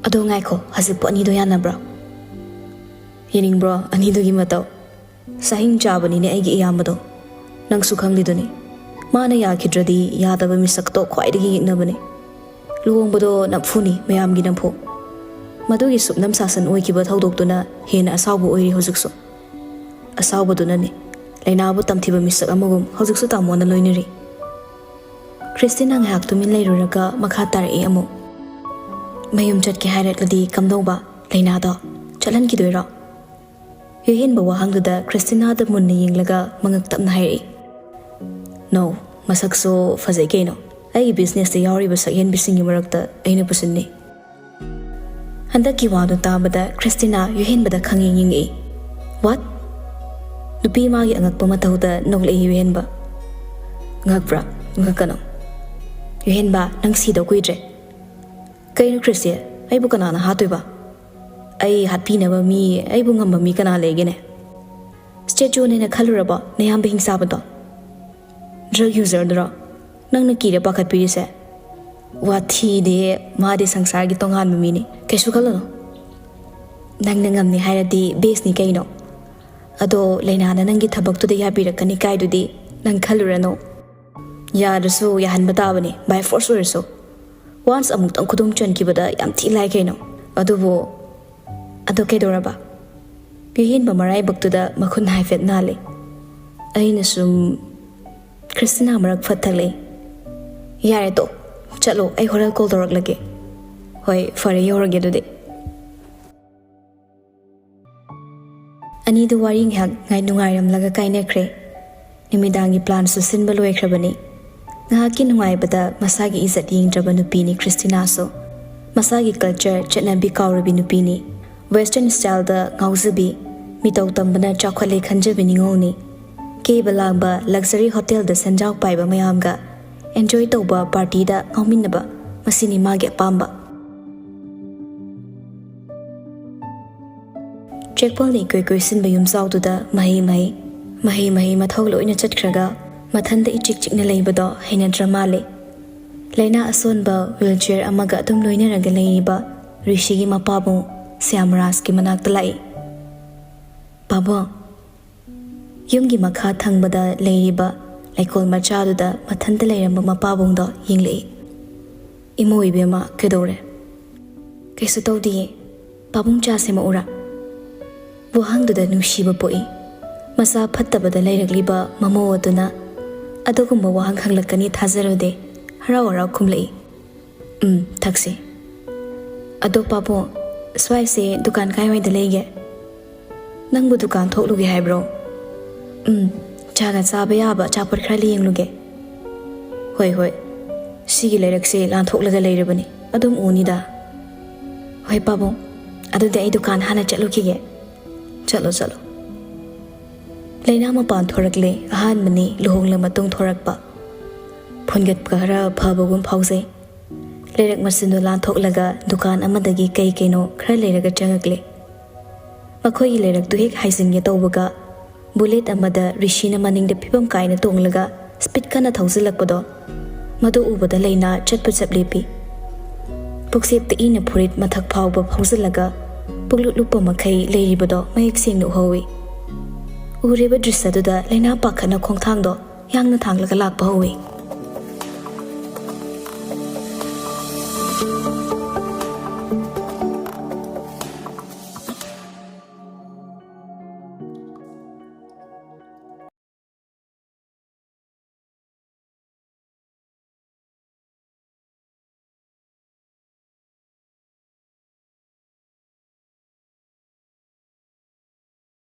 ꯑꯗꯣ ꯉꯥꯏꯈꯣ ꯍꯧꯖꯤꯛꯄꯨ ꯑꯅꯤꯗꯣ ꯌꯥꯅꯕ꯭ꯔꯣ ꯌꯦꯡꯅꯤꯡꯕ꯭ꯔꯣ ꯑꯅꯤꯗꯨꯒꯤ ꯃꯇꯧ ꯁꯥꯍꯤꯡ ꯆꯥꯕꯅꯤꯅꯦ ꯑꯩꯒꯤ ꯏꯌꯥꯝꯕꯗꯣ ꯅꯪꯁꯨ ꯈꯪꯂꯤꯗꯨꯅꯤ ꯃꯥꯅ ꯌꯥꯈꯤꯗ꯭ꯔꯗꯤ ꯌꯥꯗꯕ ꯃꯤꯁꯛꯇꯣ ꯈ꯭ꯋꯥꯏꯗꯒꯤ ꯌꯦꯛꯅꯕꯅꯤ ꯂꯨꯍꯣꯡꯕꯗꯣ ꯅꯝꯐꯨꯅꯤ ꯃꯌꯥꯝꯒꯤ ꯅꯝꯐꯨ ꯃꯗꯨꯒꯤ ꯁꯨꯞꯅꯝ ꯁꯥꯁꯟ ꯑꯣꯏꯈꯤꯕ ꯊꯧꯗꯣꯛꯇꯨꯅ ꯍꯦꯟꯅ ꯑꯁꯥꯎꯕ ꯑꯣꯏꯔꯤ ꯍꯧꯖꯤꯛꯁꯨ ꯑꯁꯥꯎꯕꯗꯨꯅꯅꯤ ꯂꯩꯅꯥꯕꯨ ꯇꯝꯊꯤꯕ ꯃꯤꯁꯛ ꯑꯃꯒꯨꯝ ꯍꯧꯖꯤꯛꯁꯨ ꯇꯥꯃꯣꯅ ꯂꯣꯏꯅꯔꯤ ꯈ꯭ꯔꯤꯁꯇꯤꯅ ꯉꯥꯏꯍꯥꯛ ꯇꯨꯃꯤꯟ ꯂꯩꯔꯨꯔꯒ ꯃꯈꯥ ꯇꯥꯔꯛꯏ ꯑꯃꯨꯛ ꯃꯌꯨꯝ ꯆꯠꯀꯦ ꯍꯥꯏꯔꯛꯂꯗꯤ ꯀꯝꯗꯧꯕ ꯂꯩꯅꯥꯗꯣ ꯆꯠꯍꯟꯈꯤꯗꯣꯏꯔꯣ ꯌꯨꯍꯦꯟꯕ ꯋꯥꯍꯪꯗꯨꯗ ꯈ꯭ꯔꯤꯁꯇꯤꯅꯥꯗ ꯃꯨꯟꯅ ꯌꯦꯡꯂꯒ ꯃꯉꯛ ꯇꯞꯅ ꯍꯥꯏꯔꯛꯏ ꯅꯣ ꯃꯁꯛꯁꯨ ꯐꯖꯩ ꯀꯩꯅꯣ ꯑꯩꯒꯤ ꯕꯤꯖꯤꯅꯦꯁꯇ ꯌꯥꯎꯔꯤꯕ ꯁꯛꯍꯦꯟꯕꯤꯁꯤꯡꯒꯤ ꯃꯔꯛꯇ ꯑꯩꯅ ꯄꯨꯁꯤꯟꯅꯤ ꯍꯟꯗꯛꯀꯤ ꯋꯥꯗꯨ ꯇꯥꯕꯗ ꯈ꯭ꯔꯤꯁꯇꯤꯅꯥ ꯌꯨꯍꯦꯟꯕꯗ ꯈꯪꯌꯦꯡ ꯌꯦꯡꯉꯛꯏ ꯋꯥꯠ ꯅꯨꯄꯤ ꯃꯥꯒꯤ ꯑꯉꯛꯄ ꯃꯇꯧꯗ ꯅꯣꯛꯂꯛꯏ ꯌꯨꯍꯦꯟꯕ ꯉꯛꯄ꯭ꯔꯥ ꯉꯛꯀꯅꯣ ꯌꯨꯍꯦꯟꯕ ꯅꯪ ꯁꯤꯗꯧ ꯀꯨꯏꯗ꯭ꯔꯦ ꯀꯩꯅꯣ ꯈ꯭ꯔꯤꯁꯇꯤ ꯑꯩꯕꯨ ꯀꯅꯥꯅ ꯍꯥꯠꯇꯣꯏꯕ ꯑꯩ ꯍꯥꯠꯄꯤꯅꯕ ꯃꯤ ꯑꯩꯕꯨ ꯉꯝꯕ ꯃꯤ ꯀꯅꯥ ꯂꯩꯒꯦꯅꯦ ꯁ꯭ꯇꯦꯆꯨꯅꯦꯅ ꯈꯜꯂꯨꯔꯕꯣ ꯅꯌꯥꯝꯕ ꯍꯤꯡꯆꯥꯕꯗꯣ ꯗ꯭ꯔꯒ ꯌꯨꯖꯔꯗꯨꯔꯣ ꯅꯪꯅ ꯀꯤꯔ ꯄꯥꯈꯠꯄꯤꯔꯤꯁꯦ ꯋꯥꯊꯤꯗꯤ ꯃꯥꯗꯤ ꯁꯪꯁꯥꯔꯒꯤ ꯇꯣꯉꯥꯟꯕ ꯃꯤꯅꯤ ꯀꯩꯁꯨ ꯈꯜꯂꯨꯅꯨ ꯅꯪꯅ ꯉꯝꯅꯤ ꯍꯥꯏꯔꯗꯤ ꯕꯦꯁꯅꯤ ꯀꯩꯅꯣ ꯑꯗꯣ ꯂꯩꯅꯥꯅ ꯅꯪꯒꯤ ꯊꯕꯛꯇꯨꯗ ꯌꯥꯕꯤꯔꯛꯀꯅꯤ ꯀꯥꯏꯗꯨꯗꯤ ꯅꯪ ꯈꯜꯂꯨꯔꯅꯨ ꯌꯥꯗ꯭ꯔꯁꯨ ꯌꯥꯍꯟꯕ ꯇꯥꯕꯅꯤ ꯕꯥꯏ ꯐꯣꯔꯁ ꯑꯣꯏꯔꯁꯨ ꯋꯥꯟꯁ ꯑꯃꯨꯛꯇꯪ ꯈꯨꯗꯨꯝ ꯆꯟꯈꯤꯕꯗ ꯌꯥꯝ ꯊꯤ ꯂꯥꯏ ꯀꯩꯅꯣ ꯑꯗꯨꯕꯨ ꯑꯗꯣ ꯀꯩꯗꯧꯔꯕ ꯌꯨꯍꯦꯟꯕ ꯃꯔꯥꯏꯕꯛꯇꯨꯗ ꯃꯈꯨꯟ ꯍꯥꯏꯐꯦꯠ ꯅꯥꯜꯂꯤ ꯑꯩꯅ ꯁꯨꯝ ꯈ꯭ꯔꯤꯁꯇꯤꯅꯥ ꯃꯔꯛ ꯐꯠꯊꯛꯂꯛꯏ ꯌꯥꯔꯦ ꯇꯣ ꯆꯠꯂꯣ ꯑꯩ ꯍꯣꯔꯦꯟ ꯀꯣꯜ ꯇꯧꯔꯛꯂꯒꯦ ꯍꯣꯏ ꯐꯔꯦ ꯌꯧꯔꯒꯦ ꯑꯗꯨꯗꯤ ꯑꯅꯤꯗꯨ ꯋꯥꯔꯤ ꯉꯥꯏꯍꯥꯛ ꯅꯨꯡꯉꯥꯏꯔꯝꯂꯒ ꯀꯥꯏꯅꯈ꯭ꯔꯦ ꯅꯨꯃꯤꯗꯥꯡꯒꯤ ꯄ꯭ꯂꯥꯟꯁꯨ ꯁꯤꯟꯕ ꯂꯣꯏꯈ꯭ꯔꯕꯅꯤ ꯉꯥꯏꯍꯥꯛꯀꯤ ꯅꯨꯡꯉꯥꯏꯕꯗ ꯃꯁꯥꯒꯤ ꯏꯖꯠ ꯌꯦꯡꯗ꯭ꯔꯕ ꯅꯨꯄꯤꯅꯤ ꯈ꯭ꯔꯤꯁꯇꯤꯅꯥꯁꯨ ꯃꯁꯥꯒꯤ ꯀꯜꯆꯔ ꯆꯠꯅꯕꯤ ꯀꯥꯎꯔꯕꯤ ꯅꯨꯄꯤꯅꯤ ꯋꯦꯁꯇꯔꯟ ꯁ꯭ꯇꯥꯏꯜꯗ ꯉꯥꯎꯖꯕꯤ ꯃꯤꯇꯧ ꯇꯝꯕꯅ ꯆꯥꯎꯈꯠꯂꯦ ꯈꯟꯖꯕꯤ ꯅꯤꯉꯣꯜꯅꯤ ꯀꯦꯕ ꯂꯥꯡꯕ ꯂꯛꯖꯔꯤ ꯍꯣꯇꯦꯜꯗ ꯁꯦꯟꯖꯥꯎ ꯄꯥꯏꯕ ꯃꯌꯥꯝꯒ ꯑꯦꯟꯖꯣꯏ ꯇꯧꯕ ꯄꯥꯔꯇꯤꯗ ꯉꯥꯎꯃꯤꯟꯅꯕ ꯃꯁꯤꯅꯤ ꯃꯥꯒꯤ ꯑꯄꯥꯝꯕ ꯆꯦꯛꯄꯜꯅ ꯏꯀꯣꯏ ꯀꯣꯏꯁꯤꯟꯕ ꯌꯨꯝꯖꯥꯎꯗꯨꯗ ꯃꯍꯩ ꯃꯊꯧ ꯂꯣꯏꯅ ꯆꯠꯈ꯭ꯔꯒ ꯃꯊꯟꯗ ꯏꯆꯤꯛ ꯆꯤꯛꯅ ꯂꯩꯕꯗꯣ ꯍꯩꯅꯗ꯭ꯔ ꯃꯥꯜꯂꯦ ꯂꯩꯅꯥ ꯑꯁꯣꯟꯕ ꯋꯤꯜꯆꯤꯌꯔ ꯑꯃꯒ ꯑꯗꯨꯝ ꯂꯣꯏꯅꯔꯒ ꯂꯩꯔꯤꯕ ꯔꯤꯁꯤꯒꯤ ꯃꯄꯥꯕꯨꯡ ꯁ꯭ꯌꯥꯃꯔꯥꯖꯀꯤ ꯃꯅꯥꯛꯇ ꯂꯥꯛꯏ ꯄꯥꯕꯨꯡ ꯌꯨꯝꯒꯤ ꯃꯈꯥ ꯊꯪꯕꯗ ꯂꯩꯔꯤꯕ ꯂꯩꯀꯣꯜ ꯃꯆꯥꯗꯨꯗ ꯃꯊꯟꯇ ꯂꯩꯔꯝꯕ ꯃꯄꯥꯕꯨꯡꯗꯣ ꯌꯦꯡꯂꯛꯏ ꯏꯃꯣ ꯏꯕꯦꯝꯃ ꯀꯩꯗꯧꯔꯦ ꯀꯩꯁꯨ ꯇꯧꯗꯤꯌꯦ ꯄꯥꯕꯨꯡ ꯆꯥ ꯁꯦꯝꯃꯛꯎꯔꯥ ꯋꯥꯍꯪꯗꯨꯗ ꯅꯨꯡꯁꯤꯕ ꯄꯣꯛꯏ ꯃꯁꯥ ꯐꯠꯇꯕꯗ ꯂꯩꯔꯛꯂꯤꯕ ꯃꯃꯧ ꯑꯗꯨꯅ ꯑꯗꯨꯒꯨꯝꯕ ꯋꯥꯍꯪ ꯍꯪꯂꯛꯀꯅꯤ ꯊꯥꯖꯔꯨꯗꯦ ꯍꯔꯥꯎ ꯈꯨꯝꯂꯛꯏ ꯊꯛꯁꯤ ꯑꯗꯣ ꯄꯥꯕꯨꯡ ꯁ꯭ꯋꯥꯏꯁꯦ ꯗꯨꯀꯥꯟ ꯀꯥꯏꯋꯥꯏꯗ ꯂꯩꯒꯦ ꯅꯪꯕꯨ ꯗꯨꯀꯥꯟ ꯊꯣꯛꯂꯨꯒꯦ ꯍꯥꯏꯕ꯭ꯔꯣ ꯆꯥꯒ ꯆꯥꯕ ꯌꯥꯕ ꯑꯆꯥꯄꯣꯠ ꯈꯔ ꯌꯦꯡꯂꯨꯒꯦ ꯍꯣꯏ ꯁꯤꯒꯤ ꯂꯩꯔꯛꯁꯦ ꯂꯥꯟꯊꯣꯛꯂꯒ ꯂꯩꯔꯕꯅꯤ ꯑꯗꯨꯝ ꯎꯅꯤꯗ ꯍꯣꯏ ꯄꯥꯕꯨꯡ ꯑꯗꯨꯗꯤ ꯑꯩ ꯗꯨꯀꯥꯟ ꯍꯥꯟꯅ ꯆꯠꯂꯨꯈꯤꯒꯦ ꯆꯠꯂꯣ ꯂꯩꯅꯥ ꯃꯄꯥꯟ ꯊꯣꯔꯛꯂꯦ ꯑꯍꯥꯟꯕꯅꯤ ꯂꯨꯍꯣꯡꯂ ꯃꯇꯨꯡ ꯊꯣꯔꯛꯄ ꯐꯨꯟꯒꯠꯄ ꯈꯔ ꯐꯕꯒꯨꯝ ꯐꯥꯎꯖꯩ ꯂꯩꯔꯛ ꯃꯁꯤꯟꯗꯨ ꯂꯥꯟꯊꯣꯛꯂꯒ ꯗꯨꯀꯥꯟ ꯑꯃꯗꯒꯤ ꯀꯩ ꯀꯩꯅꯣ ꯈꯔ ꯂꯩꯔꯒ ꯆꯪꯉꯛꯂꯦ꯫ ꯃꯈꯣꯏꯒꯤ ꯂꯩꯔꯛꯇꯨ ꯍꯦꯛ ꯍꯥꯏꯖꯤꯟꯒꯦ ꯇꯧꯕꯒ ꯕꯨꯂꯦꯠ ꯑꯃꯗ ꯔꯤꯁꯤꯅ ꯃꯅꯤꯡꯗ ꯐꯤꯕꯝ ꯀꯥꯏꯅ ꯇꯣꯡꯂꯒ ꯁ꯭ꯄꯤꯠ ꯀꯟꯅ ꯊꯧꯖꯤꯜꯂꯛꯄꯗꯣ ꯃꯗꯨ ꯎꯕꯗ ꯂꯩꯅꯥ ꯆꯠꯄ ꯆꯞ ꯂꯦꯞꯄꯤ꯫ ꯄꯨꯛꯆꯦꯞꯇ ꯏꯅ ꯐꯨꯔꯤꯠ ꯃꯊꯛ ꯐꯥꯎꯕ ꯐꯥꯎꯖꯤꯜꯂꯒ ꯄꯨꯛꯂꯨꯞ ꯂꯨꯞꯄ ꯃꯈꯩ ꯂꯩꯔꯤꯕꯗꯣ ꯃꯌꯦꯛ ꯁꯦꯡꯅ ꯎꯍꯧꯏ꯫ ꯎꯔꯤꯕ ꯗ꯭ꯔꯤꯁ ꯑꯗꯨꯗ ꯂꯩꯅꯥ ꯄꯥꯈꯠꯅ ꯈꯣꯡꯊꯥꯡꯗꯣ ꯌꯥꯡꯅ ꯊꯥꯡꯂꯒ ꯂꯥꯛꯄ ꯍꯧꯏ꯫